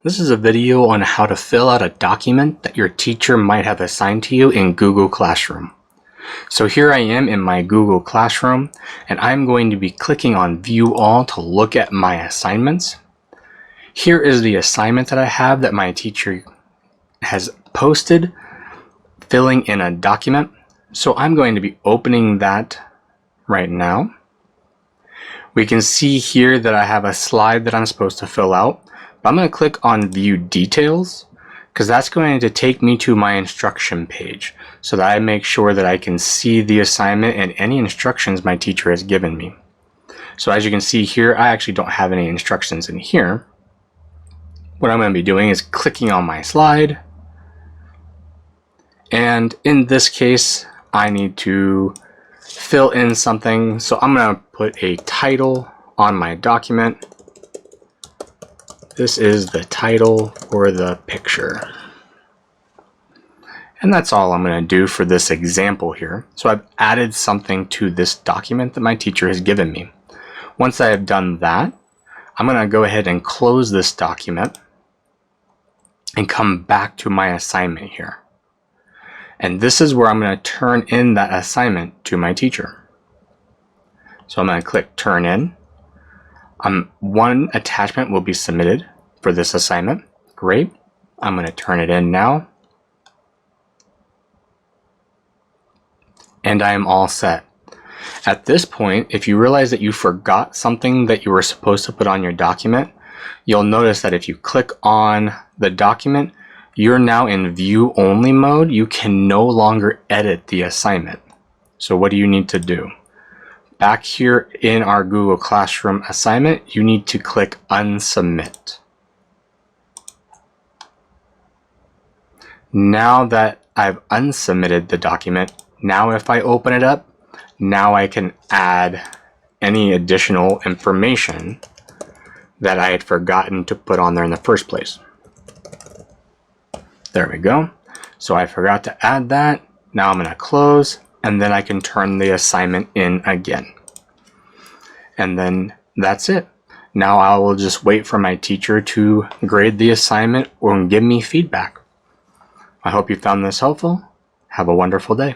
This is a video on how to fill out a document that your teacher might have assigned to you in Google Classroom. So here I am in my Google Classroom, and I'm going to be clicking on View All to look at my assignments. Here is the assignment that I have that my teacher has posted, filling in a document. So I'm going to be opening that right now. We can see here that I have a slide that I'm supposed to fill out. I'm going to click on View Details because that's going to take me to my instruction page so that I make sure that I can see the assignment and any instructions my teacher has given me. So as you can see here, I actually don't have any instructions in here. What I'm going to be doing is clicking on my slide, and in this case I need to fill in something. So I'm going to put a title on my document. This is the title for the picture. And that's all I'm going to do for this example here. So I've added something to this document that my teacher has given me. Once I have done that, I'm going to go ahead and close this document and come back to my assignment here. And this is where I'm going to turn in that assignment to my teacher. So I'm going to click Turn In. One attachment will be submitted for this assignment. Great. I'm going to turn it in now. And I am all set. At this point, if you realize that you forgot something that you were supposed to put on your document, you'll notice that if you click on the document, you're now in view only mode. You can no longer edit the assignment. So what do you need to do? Back here in our Google Classroom assignment, you need to click Unsubmit. Now that I've unsubmitted the document, now if I open it up, now I can add any additional information that I had forgotten to put on there in the first place. There we go. So I forgot to add that. Now I'm going to close, and then I can turn the assignment in again. And then that's it. Now I will just wait for my teacher to grade the assignment or give me feedback. I hope you found this helpful. Have a wonderful day.